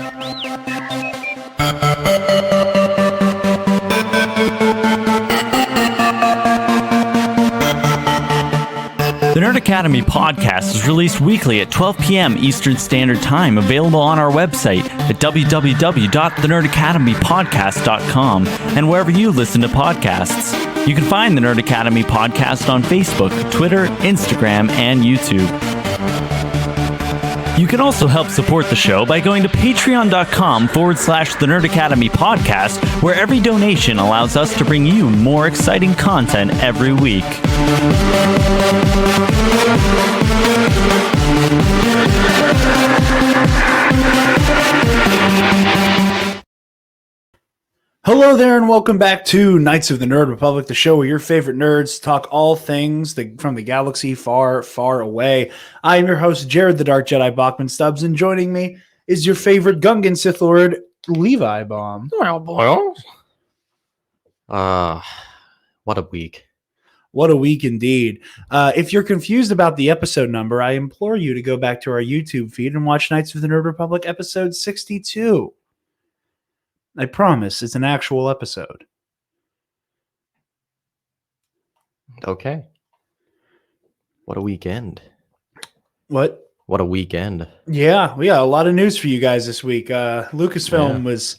The Nerd Academy podcast is released weekly at 12 p.m. Eastern Standard Time, available on our website at www.thenerdacademypodcast.com and wherever you listen to podcasts. You can find the Nerd Academy podcast on Facebook, Twitter, Instagram, and YouTube. You can also help support the show by going to patreon.com/The Nerd Academy podcast, where every donation allows us to bring you more exciting content every week. Hello there, and welcome back to Knights of the Nerd Republic, the show where your favorite nerds talk all things from the galaxy far, far away. I am your host, Jarod the Dark Jedi Bachman Stubbs, and joining me is your favorite Gungan Sith Lord, Levi Baum. Well, boys. What a week. What a week indeed. If you're confused about the episode number, I implore you to go back to our YouTube feed and watch Knights of the Nerd Republic episode 62. I promise it's an actual episode. Okay. What a weekend. What? What a weekend. Yeah, we got a lot of news for you guys this week. Lucasfilm was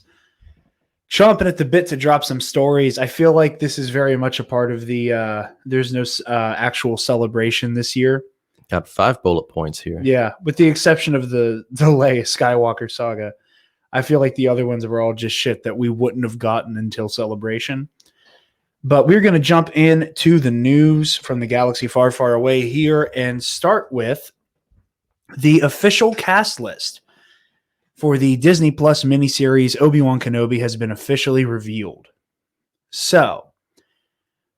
chomping at the bit to drop some stories. I feel like this is very much a part of the there's no actual celebration this year. Got 5 bullet points here. Yeah, with the exception of the Leia Skywalker saga. I feel like the other ones were all just shit that we wouldn't have gotten until Celebration. But we're going to jump into the news from the galaxy far, far away here and start with the official cast list for the Disney Plus miniseries Obi-Wan Kenobi has been officially revealed. So,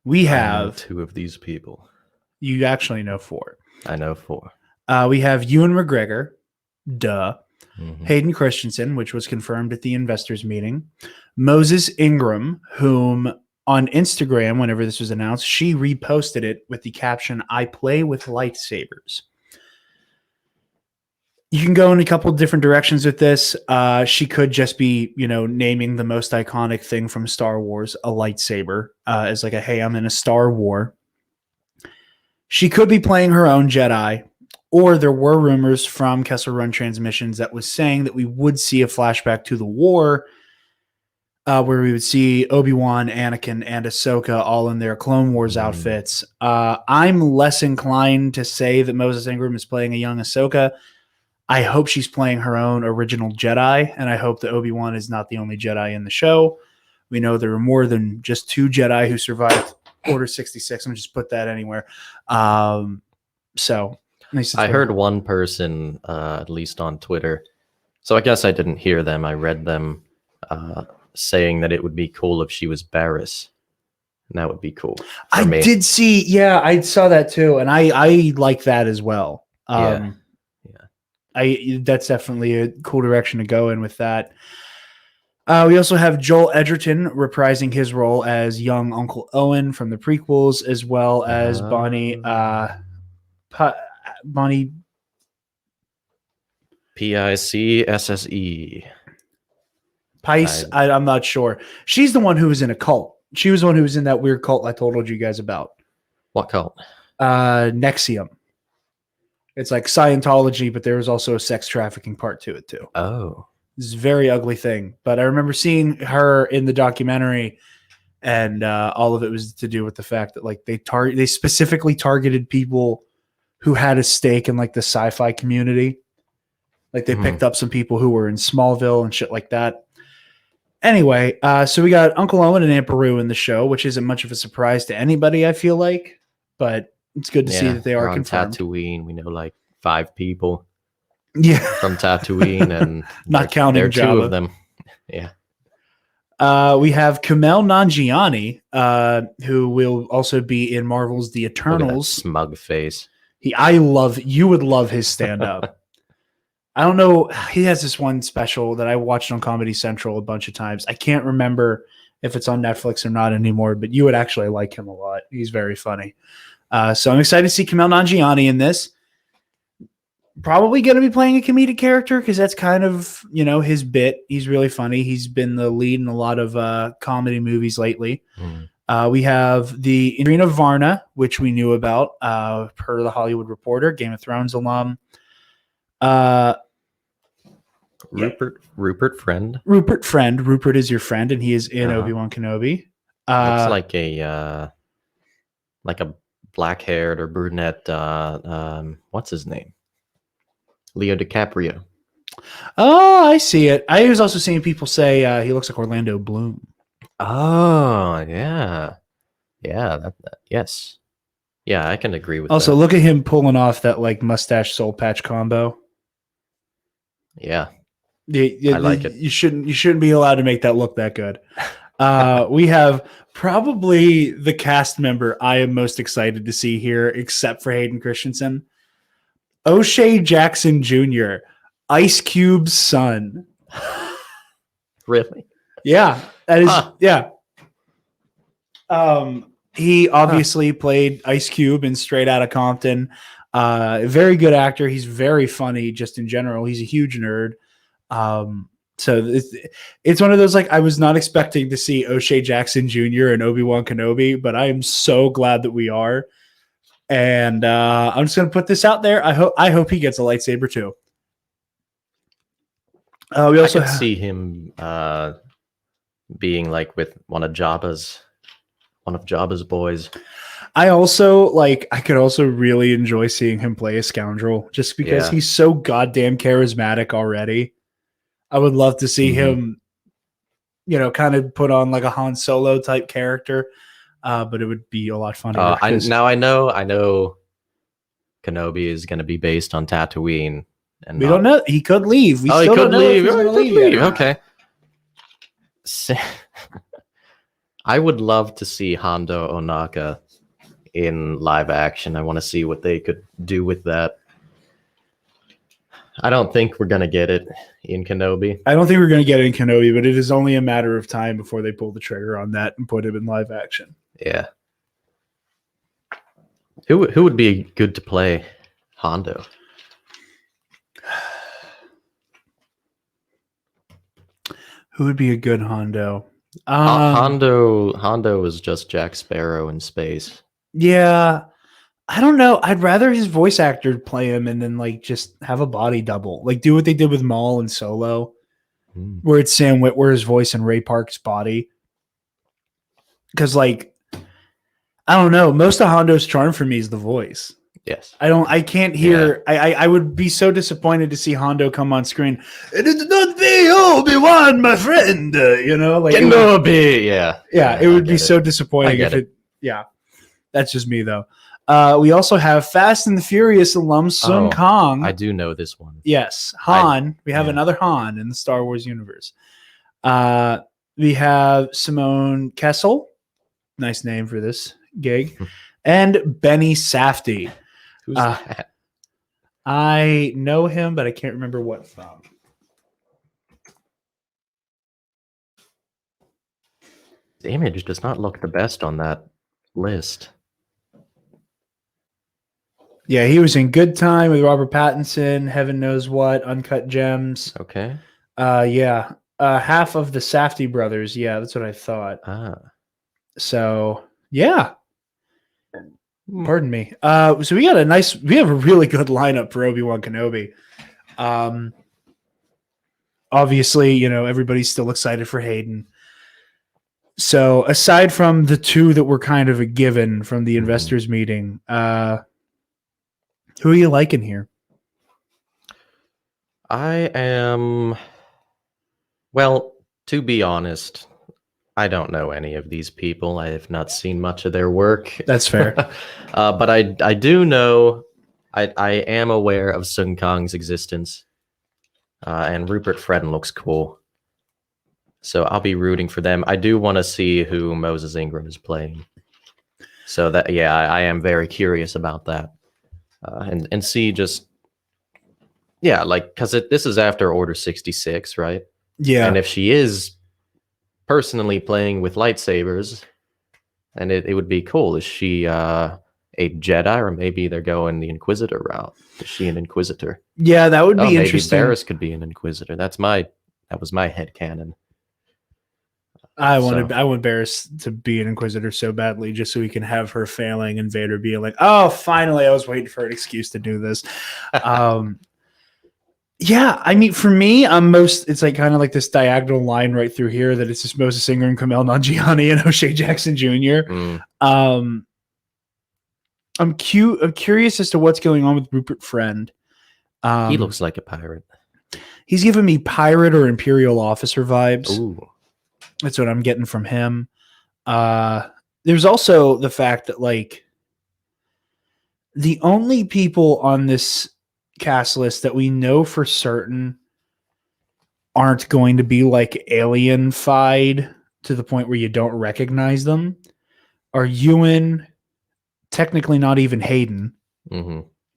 we have 2 of these people. You actually know 4. I know 4. We have Ewan McGregor, duh. Mm-hmm. Hayden Christensen, which was confirmed at the investors meeting. Moses Ingram, whom on Instagram, whenever this was announced, she reposted it with the caption, "I play with lightsabers." You can go in a couple different directions with this. She could just be, naming the most iconic thing from Star Wars, a lightsaber, as like hey, I'm in a Star War. She could be playing her own Jedi. Or there were rumors from Kessel Run Transmissions that was saying that we would see a flashback to the war where we would see Obi-Wan, Anakin, and Ahsoka all in their Clone Wars outfits. I'm less inclined to say that Moses Ingram is playing a young Ahsoka. I hope she's playing her own original Jedi, and I hope that Obi-Wan is not the only Jedi in the show. We know there are more than just 2 Jedi who survived Order 66. I'm just put that anywhere. I heard one person, at least on Twitter, so I guess I didn't hear them. I read them saying that it would be cool if she was Barriss. And that would be cool. I did see, I saw that too, and I like that as well. That's definitely a cool direction to go in with that. We also have Joel Edgerton reprising his role as young Uncle Owen from the prequels, as well as Bonnie Picsse. Pice, I'm not sure. She's the one who was in a cult. She was the one who was in that weird cult I told you guys about. What cult? Nexium. It's like Scientology, but there was also a sex trafficking part to it too. Oh. This is a very ugly thing. But I remember seeing her in the documentary, and all of it was to do with the fact that like they specifically targeted people who had a stake in like the sci-fi community. Like they picked up some people who were in Smallville and shit like that. Anyway, so we got Uncle Owen and Aunt Beru in the show, which isn't much of a surprise to anybody, I feel like. But it's good to see that they are on confirmed. Tatooine, we know like 5 people. Yeah, from Tatooine, and not counting there are Jabba. 2 of them. Yeah. We have Kumail Nanjiani, who will also be in Marvel's The Eternals. Smug face. You would love his stand-up. I don't know. He has this one special that I watched on Comedy Central a bunch of times. I can't remember if it's on Netflix or not anymore, but you would actually like him a lot. He's very funny. So I'm excited to see Kumail Nanjiani in this. probably going to be playing a comedic character because that's kind of, his bit. He's really funny. He's been the lead in a lot of comedy movies lately. We have the Irina Varna, which we knew about per the Hollywood Reporter, Game of Thrones alum. Rupert Friend. Rupert Friend. Rupert is your friend, and he is in Uh-huh. Obi-Wan Kenobi. Looks like a black-haired or brunette. What's his name? Leo DiCaprio. Oh, I see it. I was also seeing people say he looks like Orlando Bloom. Oh, yeah. Yeah, yes. Yeah, I can agree with Also, that. look at him pulling off that like mustache soul patch combo. Yeah. I like it. You shouldn't be allowed to make that look that good. We have probably the cast member I am most excited to see here, except for Hayden Christensen. O'Shea Jackson Jr., Ice Cube's son. Really? Yeah, that is yeah. He obviously played Ice Cube in Straight Outta Compton. Very good actor. He's very funny just in general. He's a huge nerd. So it's one of those, like, I was not expecting to see O'Shea Jackson Jr. and Obi-Wan Kenobi, but I am so glad that we are. And I'm just going to put this out there. I hope he gets a lightsaber too. We also I could see him being like with one of Jabba's boys. I could also really enjoy seeing him play a scoundrel just because he's so goddamn charismatic already. I would love to see him, kind of put on like a Han Solo type character, but it would be a lot funnier. I know Kenobi is going to be based on Tatooine. And we don't know. He could leave. He could leave. Okay. I would love to see Hondo Ohnaka in live action. I want to see what they could do with that. I don't think we're going to get it in Kenobi. I don't think we're going to get it in Kenobi, but it is only a matter of time before they pull the trigger on that and put him in live action. Yeah. Who would be good to play Hondo? Who would be a good Hondo? Hondo is just Jack Sparrow in space. Yeah. I don't know. I'd rather his voice actor play him and then like just have a body double. Like do what they did with Maul and Solo, where it's Sam Witwer's voice and Ray Park's body. Because like, I don't know. Most of Hondo's charm for me is the voice. Yes. I can't hear. Yeah. I would be so disappointed to see Hondo come on screen. It is not me, Obi-Wan, my friend. Like Kenobi. Yeah. It would be so disappointing if it. Yeah. That's just me though. We also have Fast and the Furious alum Sun Kang. I do know this one. Yes. Han. We have another Han in the Star Wars universe. We have Simone Kessel. Nice name for this gig. And Benny Safdie. Who's that? I know him, but I can't remember what from. The image does not look the best on that list. Yeah, he was in Good Time with Robert Pattinson, Heaven Knows What, Uncut Gems. Okay. Yeah. Half of the Safdie brothers. Yeah, that's what I thought. So, yeah. Pardon me. So we have a really good lineup for Obi-Wan Kenobi. Obviously, everybody's still excited for Hayden. So aside from the two that were kind of a given from the investors meeting, who are you liking here? I am, well, to be honest, I don't know any of these people. I have not seen much of their work. That's fair. But I do know, I am aware of Sun Kang's existence. And Rupert Friend looks cool. So I'll be rooting for them. I do want to see who Moses Ingram is playing. So that, I am very curious about that. And see just, because this is after Order 66, right? Yeah. And if she is personally playing with lightsabers, and it would be cool. Is she a Jedi, or maybe they're going the Inquisitor route. Is she an Inquisitor? Yeah, that would be Maybe interesting. Barriss could be an Inquisitor. That was my headcanon. I want Barriss to be an Inquisitor so badly, just so we can have her failing and Vader being like, "Oh, finally! I was waiting for an excuse to do this." Yeah, I mean, for me, it's like kind of like this diagonal line right through here that it's just Moses Singer and Kumail Nanjiani and O'Shea Jackson Jr. I'm curious as to what's going on with Rupert Friend. He looks like a pirate. He's giving me pirate or Imperial officer vibes. Ooh. That's what I'm getting from him. There's also the fact that like the only people on this cast list that we know for certain aren't going to be like alien-fied to the point where you don't recognize them are Ewan, technically not even Hayden,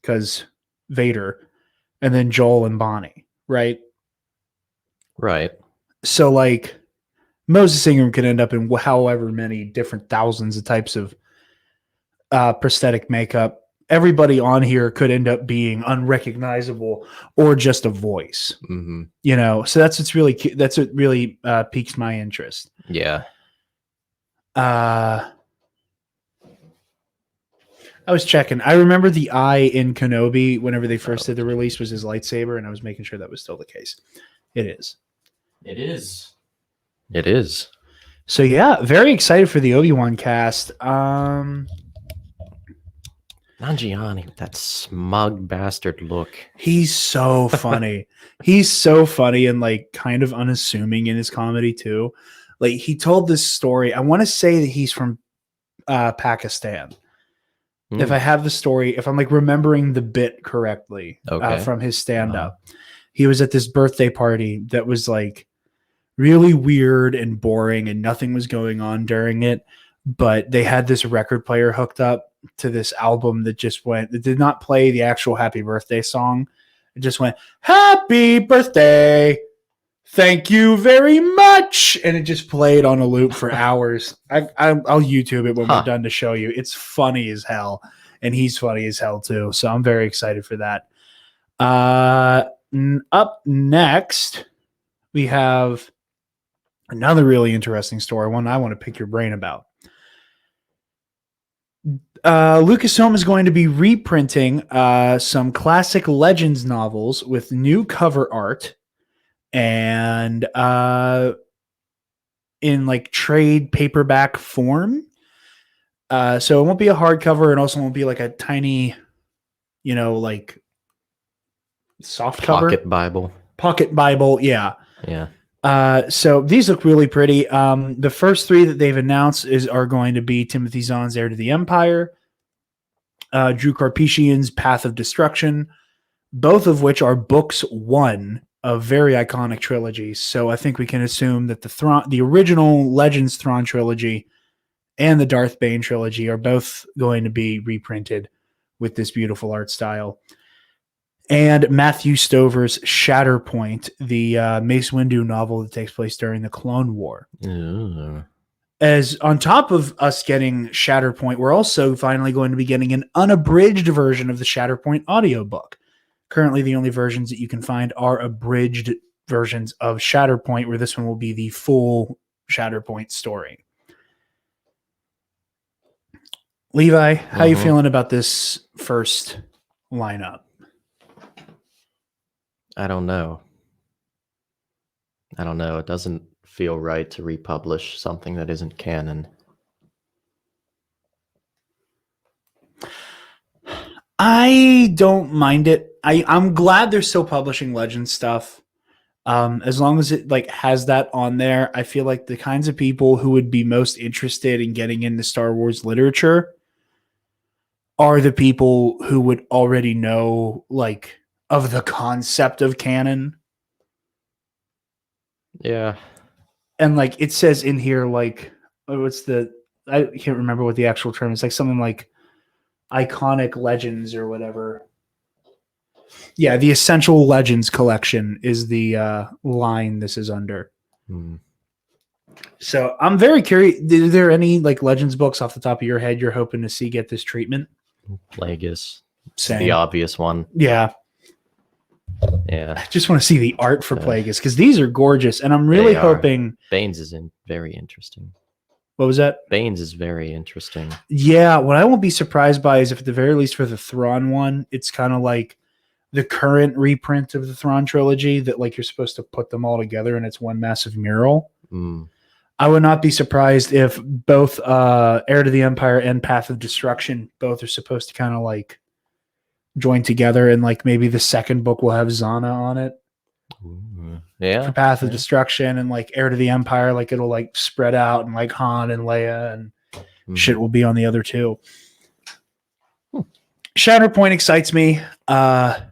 because Vader, and then Joel and Bonnie, right? Right. So like Moses Ingram could end up in however many different thousands of types of prosthetic makeup. Everybody on here could end up being unrecognizable or just a voice, you know? So that's what really piques my interest. Yeah. I was checking. I remember the eye in Kenobi whenever they first did the release was his lightsaber, and I was making sure that was still the case. It is. It is. It is. So yeah, very excited for the Obi-Wan cast. Nanjiani with that smug bastard look. He's so funny. He's so funny and like kind of unassuming in his comedy too. Like he told this story. I want to say that he's from Pakistan. If I have the story, if I'm like remembering the bit correctly from his stand-up, he was at this birthday party that was like really weird and boring and nothing was going on during it. But they had this record player hooked up to this album that just went, it did not play the actual happy birthday song. It just went, happy birthday. Thank you very much. And it just played on a loop for hours. I'll YouTube it when we're done to show you. It's funny as hell. And he's funny as hell too. So I'm very excited for that. Up next, we have another really interesting story, one I want to pick your brain about. Lucasfilm is going to be reprinting some classic Legends novels with new cover art and in like trade paperback form. So it won't be a hardcover and also won't be like a tiny, you know, like soft cover. Pocket Bible. Yeah. Yeah. So these look really pretty. The first three that they've announced are going to be Timothy Zahn's Heir to the Empire, Drew Karpyshyn's Path of Destruction, both of which are books one of very iconic trilogies. So I think we can assume that the original Legends Thrawn trilogy and the Darth Bane trilogy are both going to be reprinted with this beautiful art style. And Matthew Stover's Shatterpoint, the Mace Windu novel that takes place during the Clone War. As on top of us getting Shatterpoint, we're also finally going to be getting an unabridged version of the Shatterpoint audiobook. Currently, the only versions that you can find are abridged versions of Shatterpoint, where this one will be the full Shatterpoint story. Levi, how you feeling about this first lineup? I don't know. It doesn't feel right to republish something that isn't canon. I don't mind it. I'm glad they're still publishing Legends stuff. As long as it like has that on there, I feel like the kinds of people who would be most interested in getting into Star Wars literature are the people who would already know like of the concept of canon. Yeah. And like it says in here, like, I can't remember what the actual term is, like something like iconic legends or whatever. Yeah, the Essential Legends collection is the line this is under. So I'm very curious. Are there any like Legends books off the top of your head you're hoping to see get this treatment? Plagueis, Same. the obvious one. Yeah. Yeah, I just want to see the art for Yeah. Plagueis because these are gorgeous. And I'm really They are. hoping. Baines is very interesting. What was that? Baines is very interesting. Yeah. What I won't be surprised by is if at the very least for the Thrawn one, it's kind of like the current reprint of the Thrawn trilogy that like you're supposed to put them all together and it's one massive mural. Mm. I would not be surprised if both Heir to the Empire and Path of Destruction both are supposed to kind of like join together, and like maybe the second book will have Zana on it Ooh. Yeah. for Path of Destruction, and like Heir to the Empire, like it'll like spread out and like Han and Leia and shit will be on the other two. Shatterpoint excites me. I've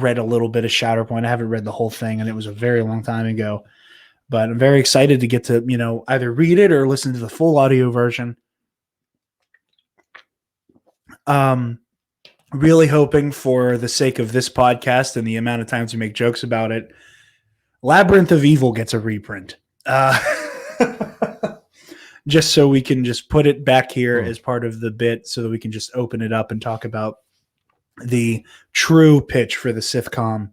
read a little bit of Shatterpoint. I haven't read the whole thing, and it was a very long time ago. But I'm very excited to get to, either read it or listen to the full audio version. Really hoping for the sake of this podcast and the amount of times we make jokes about it, Labyrinth of Evil gets a reprint. Just so we can just put it back here as part of the bit so that we can just open it up and talk about the true pitch for the Sithcom.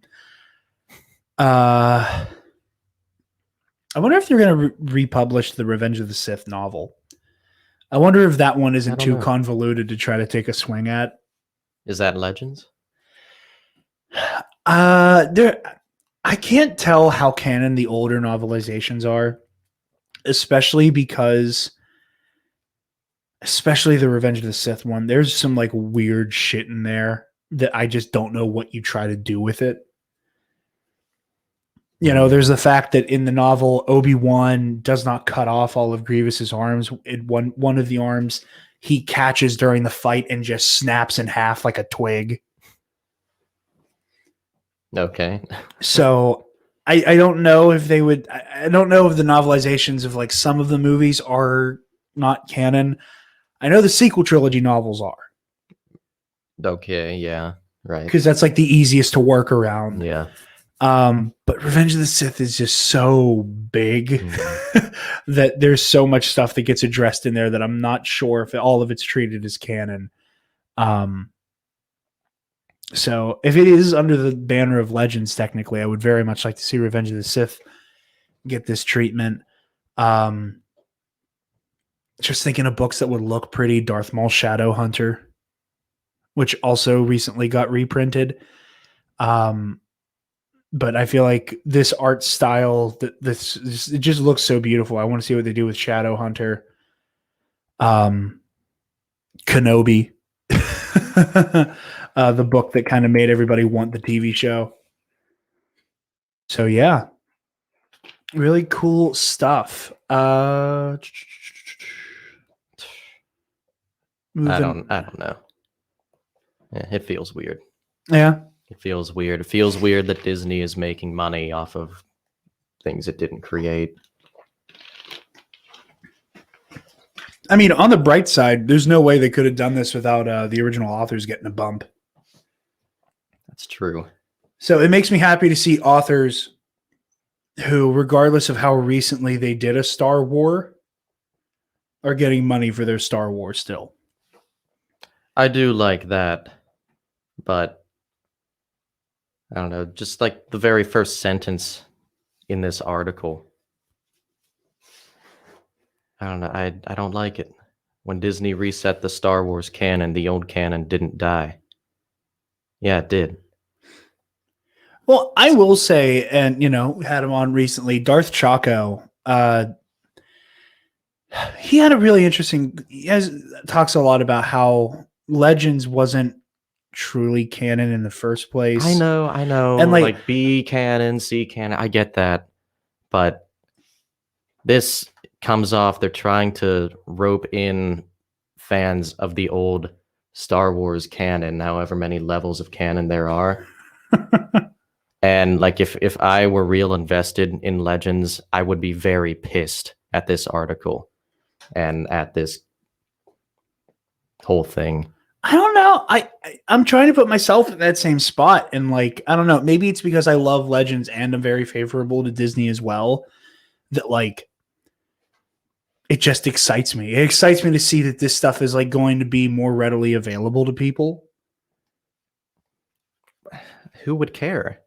I wonder if they're going to republish the Revenge of the Sith novel. I wonder if that one isn't too convoluted to try to take a swing at. Is that Legends? I can't tell how canon the older novelizations are, especially the Revenge of the Sith one. There's some like weird shit in there that I just don't know what you try to do with it. There's the fact that in the novel, Obi-Wan does not cut off all of Grievous's arms. One of the arms he catches during the fight and just snaps in half like a twig. Okay. So I don't know if they would. I don't know if the novelizations of like some of the movies are not canon. I know the sequel trilogy novels are. Okay. Yeah. Right. Because that's like the easiest to work around. Yeah. But Revenge of the Sith is just so big that there's so much stuff that gets addressed in there that I'm not sure if all of it's treated as canon. So if it is under the banner of Legends, technically, I would very much like to see Revenge of the Sith get this treatment. Just thinking of books that would look pretty, Darth Maul Shadow Hunter, which also recently got reprinted. But I feel like this art style, it just looks so beautiful. I want to see what they do with Shadow Hunter. Kenobi, the book that kind of made everybody want the TV show. So yeah, really cool stuff. I don't know. Yeah, it feels weird. Yeah. It feels weird. It feels weird that Disney is making money off of things it didn't create. I mean, on the bright side, there's no way they could have done this without the original authors getting a bump. That's true. So it makes me happy to see authors who, regardless of how recently they did a Star Wars, are getting money for their Star Wars still. I do like that, but I don't know, just like the very first sentence in this article. I don't know, I don't like it. When Disney reset the Star Wars canon, the old canon didn't die. Yeah, it did. Well, I will say, and had him on recently, Darth Chaco. He had a really interesting. He talks a lot about how Legends wasn't truly canon in the first place. I know. And like B canon, C canon, I get that. But this comes off, they're trying to rope in fans of the old Star Wars canon, however many levels of canon there are. And like if I were real invested in Legends, I would be very pissed at this article and at this whole thing. I don't know. I'm trying to put myself in that same spot, and like I don't know. Maybe it's because I love Legends and I'm very favorable to Disney as well. That like it just excites me. It excites me to see that this stuff is like going to be more readily available to people. Who would care?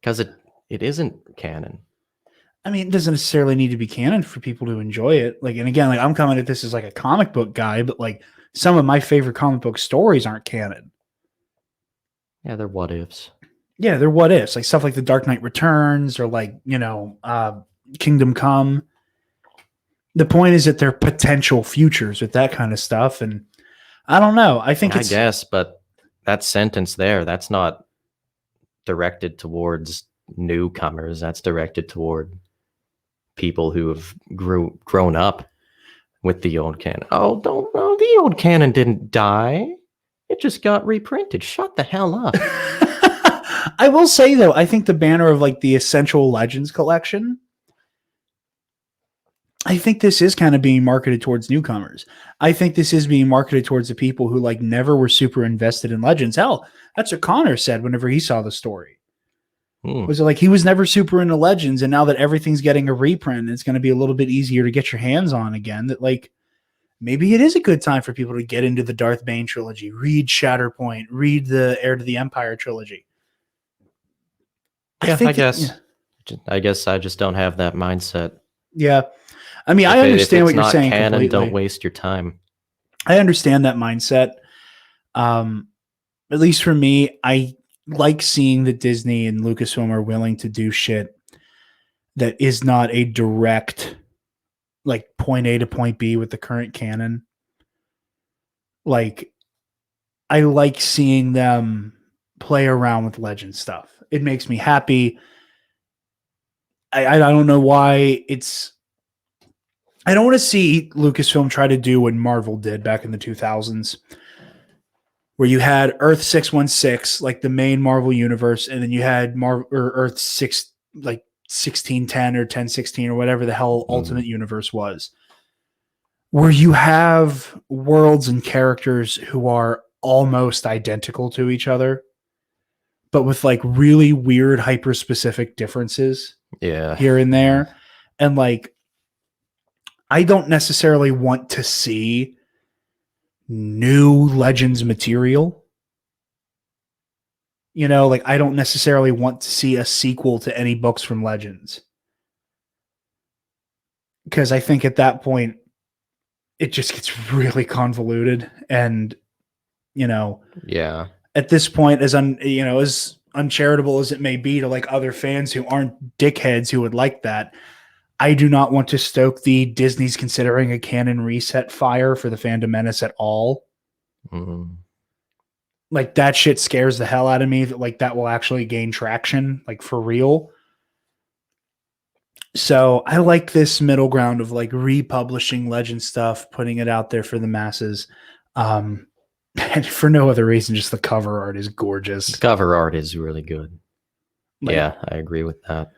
Because it isn't canon. I mean, it doesn't necessarily need to be canon for people to enjoy it. Like, and again, like I'm coming at this as like a comic book guy, but like some of my favorite comic book stories aren't canon. Yeah, they're what ifs. Yeah, they're what ifs, like stuff like The Dark Knight Returns or like, Kingdom Come. The point is that they're potential futures with that kind of stuff. And I don't know. I guess, but that sentence there, that's not directed towards newcomers. That's directed toward people who have grown up with the old canon. Oh, the old canon didn't die. It just got reprinted. Shut the hell up. I will say though, I think the banner of like the Essential Legends collection, I think this is kind of being marketed towards newcomers. I think this is being marketed towards the people who like never were super invested in Legends. Hell, that's what Connor said whenever he saw the story. Was it like he was never super into Legends, and now that everything's getting a reprint, it's going to be a little bit easier to get your hands on again. That like maybe it is a good time for people to get into the Darth Bane trilogy, read Shatterpoint, read the Heir to the Empire trilogy. I guess I just don't have that mindset. Yeah. I mean, I understand what you're saying. Canon, completely. don't waste your time. I understand that mindset. At least for me, I like seeing that Disney and Lucasfilm are willing to do shit that is not a direct, like, point A to point B with the current canon. Like, I like seeing them play around with Legend stuff. It makes me happy. I don't know why I don't want to see Lucasfilm try to do what Marvel did back in the 2000s, where you had Earth 616, like the main Marvel universe, and then you had Earth 6, like 1610 or 1016 or whatever the hell Ultimate Universe was, where you have worlds and characters who are almost identical to each other, but with like really weird hyper-specific differences here and there. And like, I don't necessarily want to see new Legends material. Like I don't necessarily want to see a sequel to any books from Legends. Because I think at that point, it just gets really convoluted. And, at this point, as uncharitable as it may be to like other fans who aren't dickheads who would like that, I do not want to stoke the Disney's considering a canon reset fire for the Phantom Menace at all. Like that shit scares the hell out of me that like that will actually gain traction, like for real. So I like this middle ground of like republishing Legend stuff, putting it out there for the masses. And for no other reason, just the cover art is gorgeous. The cover art is really good. Like, yeah, I agree with that.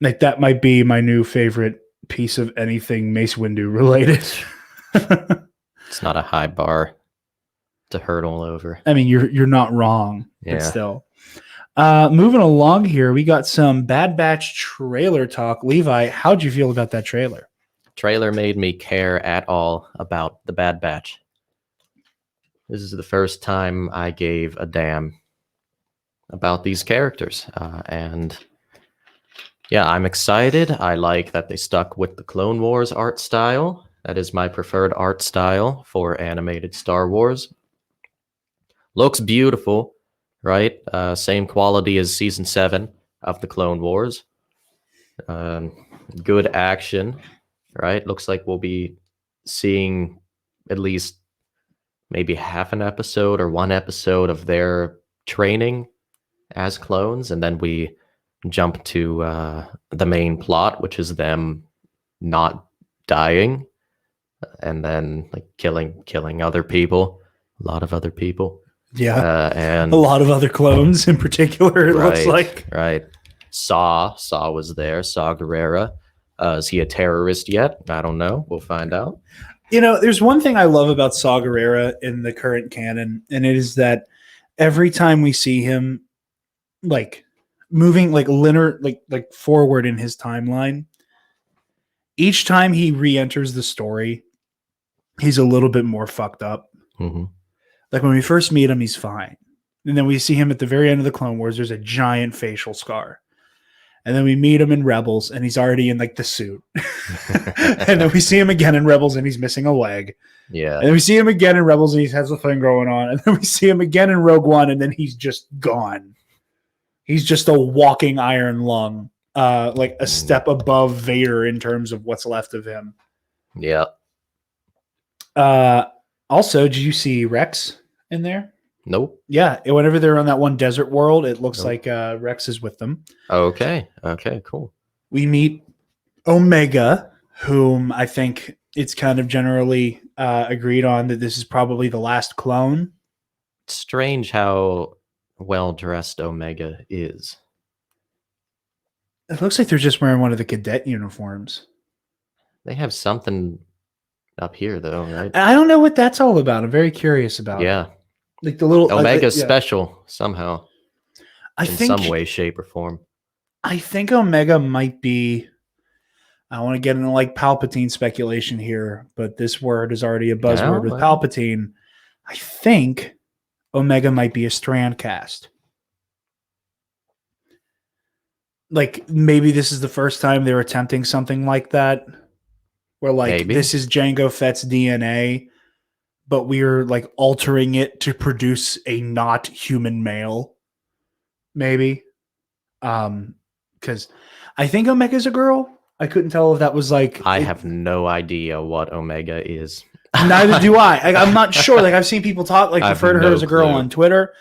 Like that might be my new favorite piece of anything Mace Windu related. It's not a high bar to hurdle over. I mean, you're not wrong, but still. Moving along here, we got some Bad Batch trailer talk. Levi, how'd you feel about that trailer? Trailer made me care at all about the Bad Batch. This is the first time I gave a damn about these characters. And yeah, I'm excited. I like that they stuck with the Clone Wars art style. That is my preferred art style for animated Star Wars. Looks beautiful, right? Same quality as Season 7 of the Clone Wars. Good action, right? Looks like we'll be seeing at least maybe half an episode or one episode of their training as clones, and then we jump to the main plot, which is them not dying and then like killing other people, a lot of other people. And a lot of other clones in particular, it looks like. Right. Saw was there, Saw Gerrera. Is he a terrorist yet? I don't know. We'll find out. There's one thing I love about Saw Gerrera in the current canon, and it is that every time we see him like moving like linear like forward in his timeline, each time he re-enters the story, he's a little bit more fucked up. Mm-hmm. Like when we first meet him, he's fine. And then we see him at the very end of the Clone Wars. There's a giant facial scar. And then we meet him in Rebels, and he's already in like the suit. And then we see him again in Rebels, and he's missing a leg. Yeah. And then we see him again in Rebels, and he has the thing going on. And then we see him again in Rogue One, and then he's just gone. He's just a walking iron lung, like a step above Vader in terms of what's left of him. Yeah. Also, did you see Rex in there? Nope. Yeah, whenever they're on that one desert world, it looks like Rex is with them. Okay, cool. We meet Omega, whom I think it's kind of generally agreed on that this is probably the last clone. It's strange how well-dressed Omega is. It looks like they're just wearing one of the cadet uniforms. They have something up here, though, right? I don't know what that's all about. I'm very curious about. Yeah. Like the little Omega's special somehow. I in think some way, shape, or form. I think Omega might be. I don't want to get into like Palpatine speculation here, but this word is already a buzzword with Palpatine. I think Omega might be a strand cast. Like maybe this is the first time they're attempting something like that, where like this is Jango Fett's DNA, but we're like altering it to produce a not human male. Maybe. Because I think Omega's a girl. I couldn't tell if that was like... I have no idea what Omega is. Neither do I. I'm not sure. Like I've seen people talk, like refer to her as a girl on Twitter.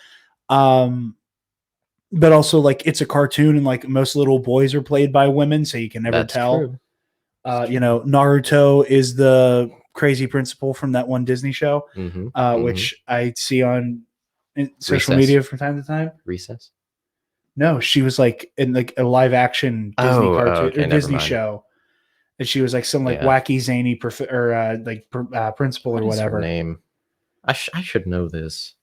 But also like it's a cartoon and like most little boys are played by women, so you can never tell. True. You know, Naruto is the crazy principal from that one Disney show, which I see on social media from time to time. Recess? No, she was like in like a live action Disney cartoon or Disney show, and she was like some like wacky zany principal or whatever. Her name? I should know this.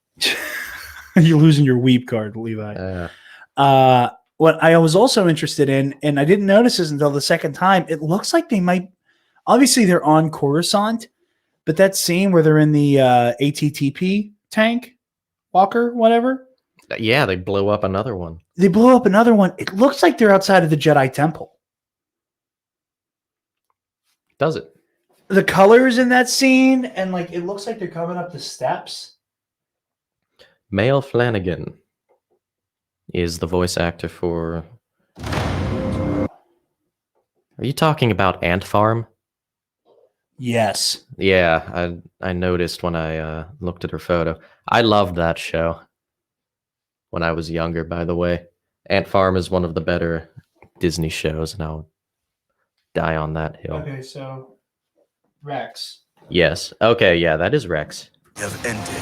You're losing your weep card, Levi. What I was also interested in, and I didn't notice this until the second time, it looks like they might. Obviously, they're on Coruscant, but that scene where they're in the ATTP tank, walker, whatever. Yeah, they blow up another one. They blow up another one. It looks like they're outside of the Jedi Temple. Does it? The colors in that scene, and like it looks like they're coming up the steps. Mail Flanagan is the voice actor for... Are you talking about Ant Farm? Yes. Yeah, I noticed when I looked at her photo. I loved that show when I was younger, by the way. Ant Farm is one of the better Disney shows, and I'll die on that hill. Okay, so Rex. Yes. Okay, yeah, that is Rex. Have ended.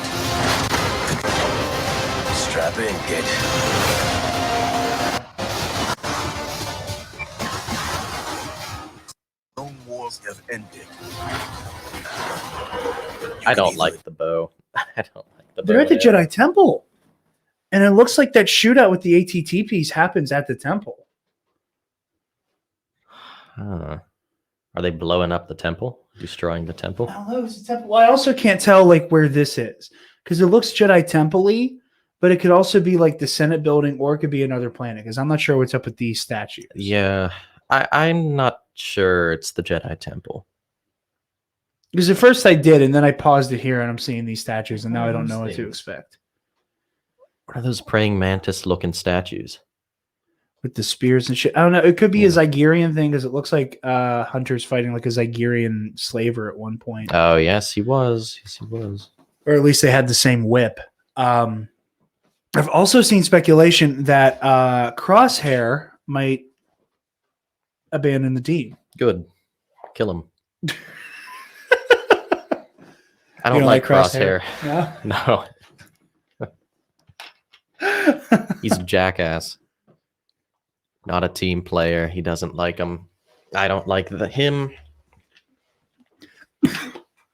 Strap in, kid. Lone wars have ended. I don't like the bow. I don't like the bow. They're at the Jedi Temple. And it looks like that shootout with the ATTPs happens at the temple. Huh. Are they blowing up the temple? Destroying the temple? I don't know. It's a temple. Well, I also can't tell like where this is because it looks Jedi Temple-y, but it could also be like the Senate building or it could be another planet because I'm not sure what's up with these statues. Yeah, I'm not sure it's the Jedi Temple. Because at first I did, and then I paused it here and I'm seeing these statues, and now I don't know what to expect. What are those praying mantis looking statues? With the spears and shit. I don't know. It could be a Zygerian thing because it looks like Hunter's fighting like a Zygerian slaver at one point. Oh, yes, he was. Yes, he was. Or at least they had the same whip. I've also seen speculation that Crosshair might abandon the team. Good. Kill him. I don't like Crosshair. No. He's a jackass. Not a team player. He doesn't like him. I don't like him.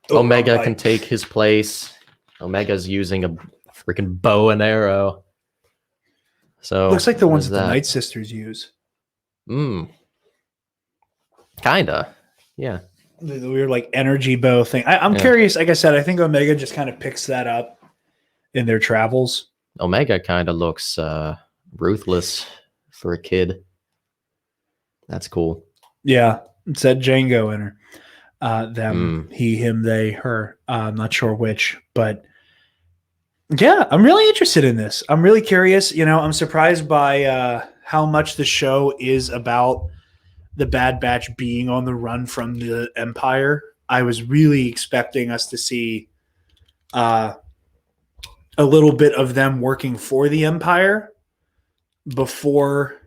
Omega can take his place. Omega's using a freaking bow and arrow. So looks like the ones that the Night Sisters use. Kinda. Yeah. The weird like energy bow thing. I'm curious. Like I said, I think Omega just kind of picks that up in their travels. Omega kind of looks ruthless for a kid. That's cool. Yeah, it's that Django in her. Them, he, him, they, her. I'm not sure which, but yeah, I'm really interested in this. I'm really curious. I'm surprised by how much the show is about the Bad Batch being on the run from the Empire. I was really expecting us to see a little bit of them working for the Empire before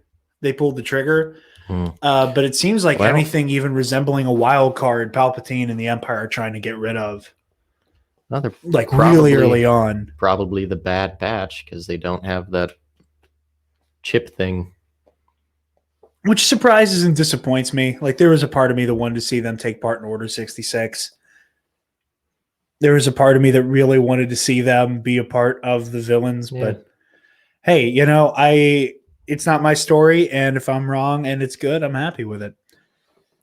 they pulled the trigger. But it seems like anything even resembling a wild card, Palpatine and the Empire are trying to get rid of. Like really early on. Probably the Bad Batch, because they don't have that chip thing. Which surprises and disappoints me. Like there was a part of me that wanted to see them take part in Order 66. There was a part of me that really wanted to see them be a part of the villains. Yeah. But hey, it's not my story, and if I'm wrong and it's good, I'm happy with it.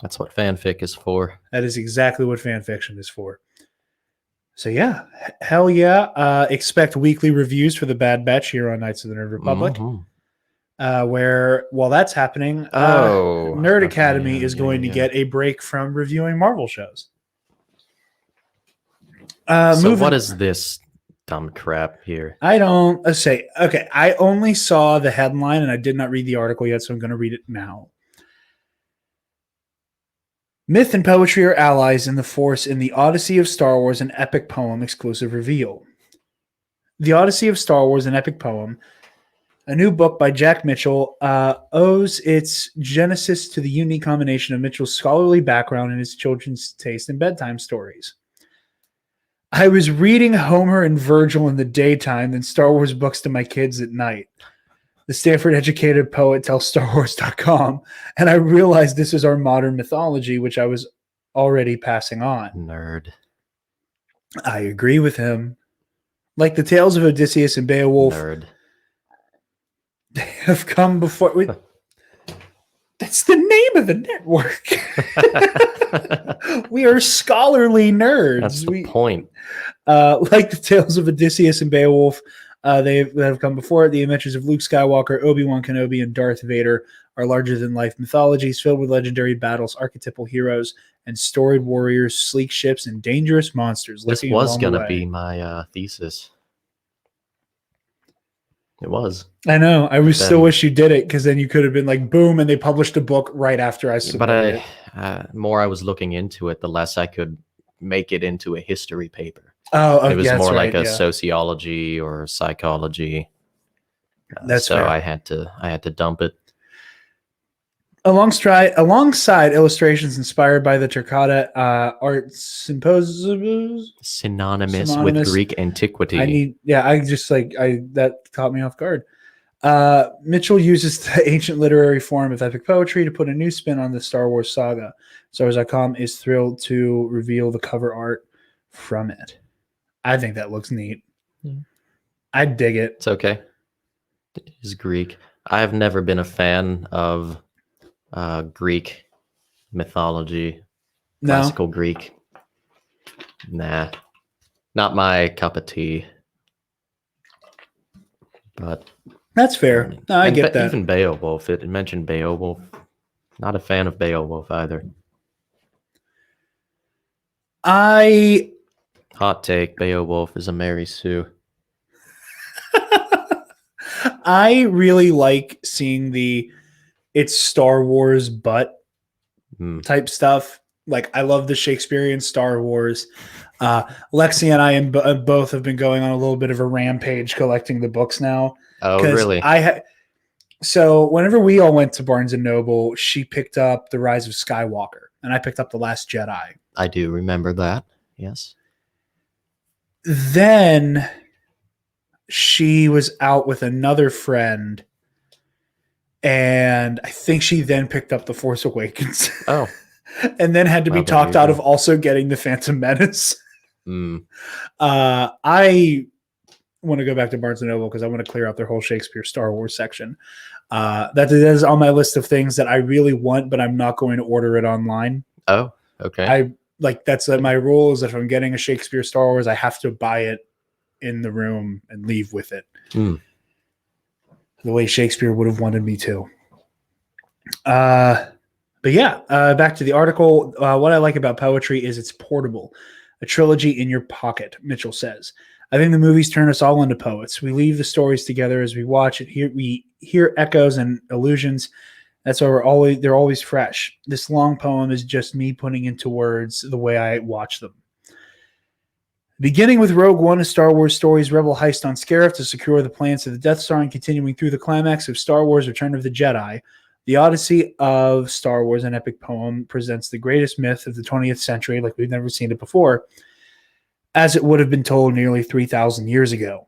That's what fanfic is for. That is exactly what fan fiction is for. So yeah, hell yeah. Expect weekly reviews for the Bad Batch here on Knights of the Nerd Republic. Where while that's happening, Nerd Academy is going to get a break from reviewing Marvel shows. So what is this dumb crap here? I only saw the headline and I did not read the article yet, so I'm going to read it now. Myth and poetry are allies in the Force in the Odyssey of Star Wars, an epic poem exclusive reveal. The Odyssey of Star Wars, an epic poem, a new book by Jack Mitchell, owes its genesis to the unique combination of Mitchell's scholarly background and his children's taste in bedtime stories. I was reading Homer and Virgil in the daytime, then Star Wars books to my kids at night. The Stanford-educated poet tells StarWars.com, and I realized this is our modern mythology, which I was already passing on. Nerd. I agree with him. Like the tales of Odysseus and Beowulf. Nerd. They have come before. That's the name of the network. We are scholarly nerds. That's the point. Like the tales of Odysseus and Beowulf, they have come before it. The adventures of Luke Skywalker, Obi-Wan Kenobi, and Darth Vader are larger-than-life mythologies filled with legendary battles, archetypal heroes, and storied warriors, sleek ships, and dangerous monsters. This was going to be my thesis. It was. I know. I still wish you did it, because then you could have been like, boom, and they published a book right after I submitted it. But more I was looking into it, the less I could make it into a history paper. Oh, it was more like a sociology or psychology. That's so fair. I had to dump it. Alongside illustrations inspired by the Terracotta art symposium, synonymous with Greek antiquity. That caught me off guard. Mitchell uses the ancient literary form of epic poetry to put a new spin on the Star Wars saga. StarWars.com is thrilled to reveal the cover art from it. I think that looks neat. Yeah. I dig it. It's okay. It is Greek. I have never been a fan of Greek mythology, classical Greek. Nah, not my cup of tea. But that's fair. No, I get that. Even Beowulf. It mentioned Beowulf. Not a fan of Beowulf either. Hot take, Beowulf is a Mary Sue. I really like seeing it's Star Wars but type stuff. Like I love the Shakespearean Star Wars. Lexi and I both have been going on a little bit of a rampage collecting the books now. Oh, really? So whenever we all went to Barnes & Noble, she picked up The Rise of Skywalker, and I picked up The Last Jedi. I do remember that, yes. Then she was out with another friend, and I think she then picked up The Force Awakens. Oh. And then had to be talked out of also getting The Phantom Menace. I want to go back to Barnes & Noble because I want to clear out their whole Shakespeare Star Wars section. That is on my list of things that I really want, but I'm not going to order it online. Oh. Okay. That's my rule is that if I'm getting a Shakespeare Star Wars, I have to buy it in the room and leave with it. Mm. The way Shakespeare would have wanted me to. But yeah, back to the article. What I like about poetry is it's portable. A trilogy in your pocket, Mitchell says. I think the movies turn us all into poets. We leave the stories together as we watch it. We hear echoes and allusions. That's why they're always fresh. This long poem is just me putting into words the way I watch them. Beginning with Rogue One, a Star Wars story's rebel heist on Scarif to secure the plans of the Death Star, and continuing through the climax of Star Wars Return of the Jedi, the Odyssey of Star Wars, an epic poem, presents the greatest myth of the 20th century like we've never seen it before, as it would have been told nearly 3,000 years ago.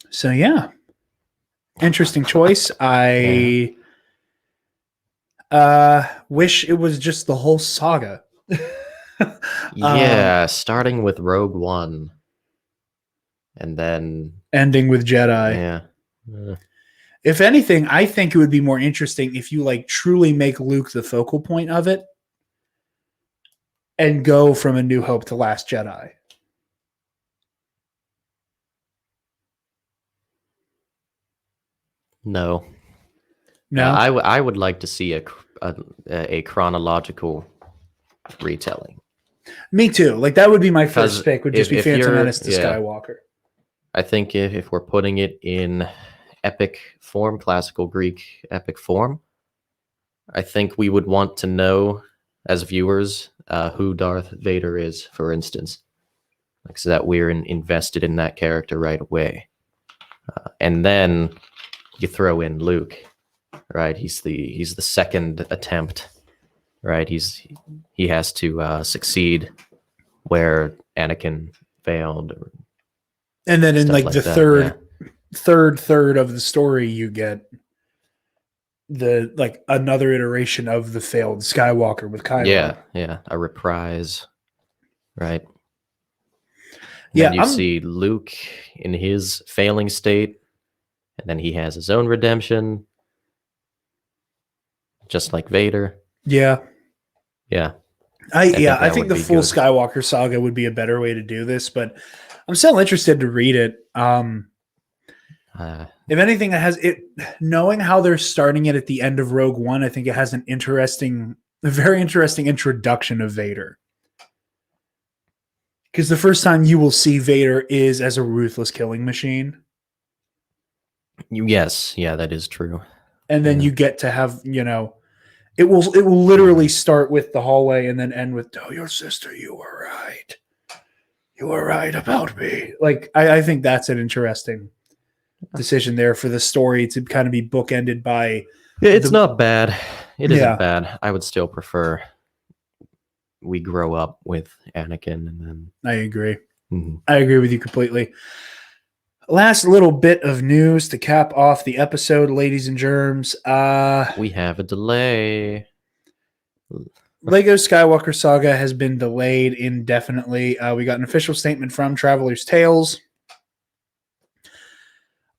So yeah, interesting choice. I wish it was just the whole saga. Yeah, starting with Rogue One, and then Ending with Jedi. yeah. If anything, I think it would be more interesting if you truly make Luke the focal point of it and go from A New Hope to Last Jedi. No. No, I would like to see a chronological retelling. me too. That would be my first 'Cause pick. Would just be if Phantom you're- Menace to yeah. Skywalker. I think if we're putting it in epic form, classical Greek epic form, I think we would want to know as viewers who Darth Vader is, for instance, so that we're invested in that character right away. And then you throw in Luke, right? He's the second attempt, right? He has to succeed where Anakin failed. And then in Stuff the like that, third of the story, you get the another iteration of the failed Skywalker with Kylo. Yeah, a reprise, right? And Yeah, then you see Luke in his failing state, and then he has his own redemption, just like Vader. Yeah. Yeah, I think think that the would be full good. Skywalker saga would be a better way to do this, but I'm still interested to read it. If anything, it has it knowing how they're starting it at the end of Rogue One, I think it has a very interesting introduction of Vader. Because the first time you will see Vader is as a ruthless killing machine. yes, yeah, that is true. And then Yeah. you get to have, it will literally start with the hallway and then end with, "Tell your sister you were right. You were right about me." I think that's an interesting decision there for the story to kind of be bookended by. Yeah, it's not bad. It Yeah. isn't bad. I would still prefer we grow up with Anakin and then. I agree. Mhm. I agree with you completely. Last little bit of news to cap off the episode, ladies and germs. We have a delay. Lego Skywalker Saga has been delayed indefinitely. We got an official statement from Traveler's Tales.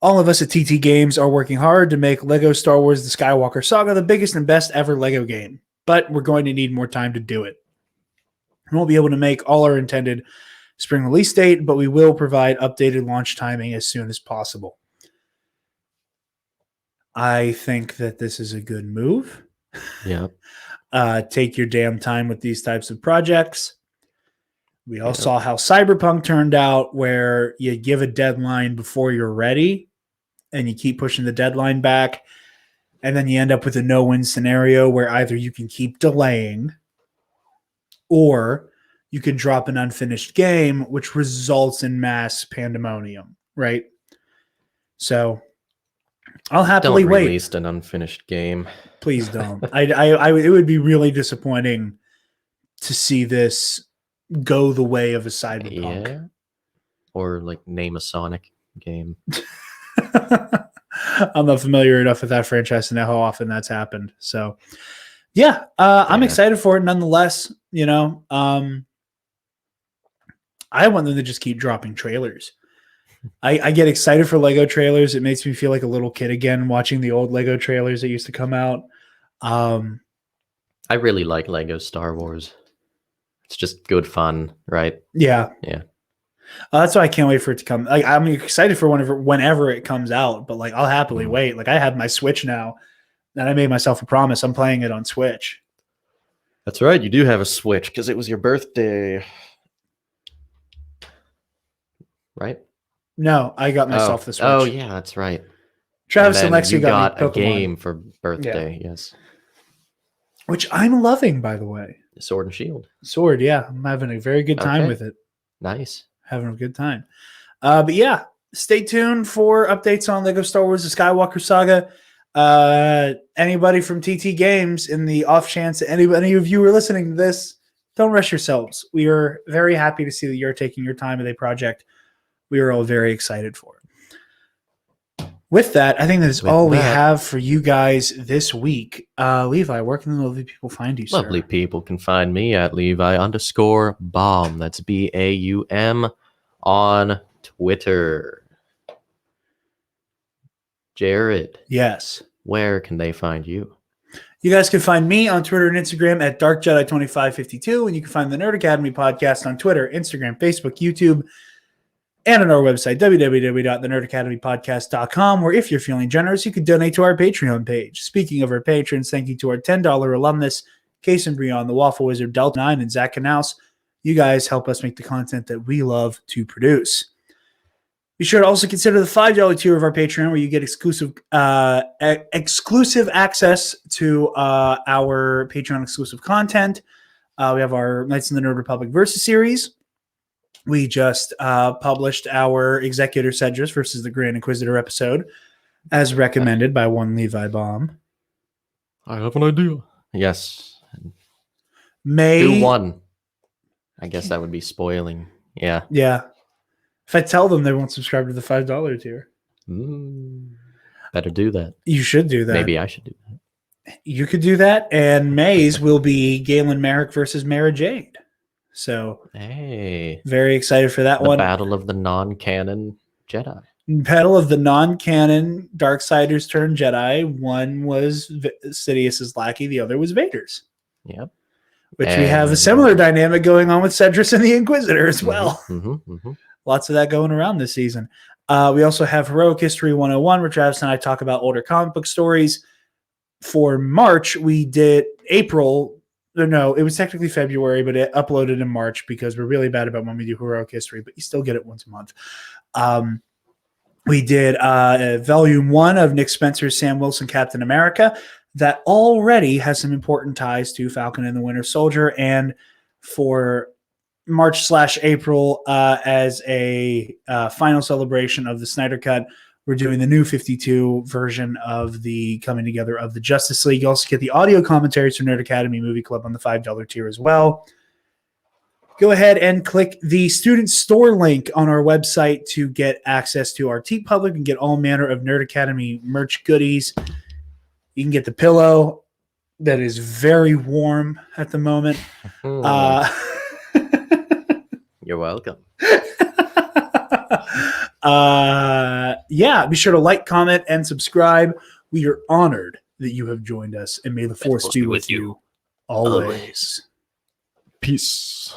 All of us at TT Games are working hard to make Lego Star Wars The Skywalker Saga the biggest and best ever Lego game, but we're going to need more time to do it. We won't be able to make all our intended spring release date, but we will provide updated launch timing as soon as possible. I think that this is a good move. Yeah. Take your damn time with these types of projects. We all saw how Cyberpunk turned out, where you give a deadline before you're ready and you keep pushing the deadline back. And then you end up with a no-win scenario where either you can keep delaying or you can drop an unfinished game, which results in mass pandemonium, right? So I'll happily Don't wait. release an unfinished game. Please don't. It would be really disappointing to see this go the way of a Cyberpunk. Yeah. Or name a Sonic game. I'm not familiar enough with that franchise to know how often that's happened. So, yeah, I'm Yeah. excited for it nonetheless. I want them to just keep dropping trailers. I get excited for Lego trailers. It makes me feel like a little kid again watching the old Lego trailers that used to come out. I really like Lego Star Wars. It's just good fun, right? Yeah. Yeah. That's why I can't wait for it to come. Like, I'm excited for whenever it comes out, but like I'll happily wait. Like I have my Switch now, and I made myself a promise. I'm playing it on Switch. That's right. You do have a Switch because it was your birthday, right? No, I got myself the Switch. Oh, yeah, that's right. Travis and then Lexi you got got me a Pokemon, game for birthday. Yes. which I'm loving, by the way. Sword and Shield. Sword, yeah, I'm having a very good time Okay. with it. Nice. Having a good time. But yeah, stay tuned for updates on Lego Star Wars: The Skywalker Saga. Anybody from TT Games, in the off chance that any of you are listening to this, don't rush yourselves. We are very happy to see that you're taking your time with a project we are all very excited for. With that, I think that is all we have for you guys this week. Levi, where can the lovely people find you, sir? Lovely people can find me at Levi_Baum. That's BAUM on Twitter. Jared. Yes. Where can they find you? You guys can find me on Twitter and Instagram at DarkJedi2552, and you can find the Nerd Academy podcast on Twitter, Instagram, Facebook, YouTube, and on our website, www.thenerdacademypodcast.com, where if you're feeling generous, you can donate to our Patreon page. Speaking of our patrons, thank you to our $10 alumnus, Case and Brion, the Waffle Wizard, Delta 9, and Zach Knaus. You guys help us make the content that we love to produce. Be sure to also consider the $5 tier of our Patreon, where you get exclusive access to our Patreon exclusive content. We have our Knights of the Nerd Republic Versus series. We just published our Executor Cedrus versus the Grand Inquisitor episode, as recommended by one Levi Baum. I have an idea. Yes. May 2-1. I guess that would be spoiling. Yeah. Yeah. If I tell them, they won't subscribe to the $5 tier. Better do that. You should do that. Maybe I should do that. You could do that, and May's will be Galen Merrick versus Mara Jade. So, hey, very excited for that the one. battle of the non-canon Jedi. Battle of the non-canon Darksiders turned Jedi. One was Sidious's lackey, the other was Vader's. Yep. Which we have a similar dynamic going on with Cedrus and the Inquisitor as well. Lots of that going around this season. We also have Heroic History 101, where Travis and I talk about older comic book stories. For March, we did April. No, it was technically February, but it uploaded in March because we're really bad about when we do Heroic History, but you still get it once a month. We did Volume 1 of Nick Spencer's Sam Wilson Captain America. That already has some important ties to Falcon and the Winter Soldier. And for March/April, as a final celebration of the Snyder Cut, we're doing the new 52 version of the coming together of the Justice League. You also get the audio commentaries from Nerd Academy Movie Club on the $5 tier as well. Go ahead and click the student store link on our website to get access to our TeePublic and get all manner of Nerd Academy merch goodies. You can get the pillow that is very warm at the moment. You're welcome. Yeah, be sure to like, comment, and subscribe. We are honored that you have joined us, and may the force be with you always. Peace.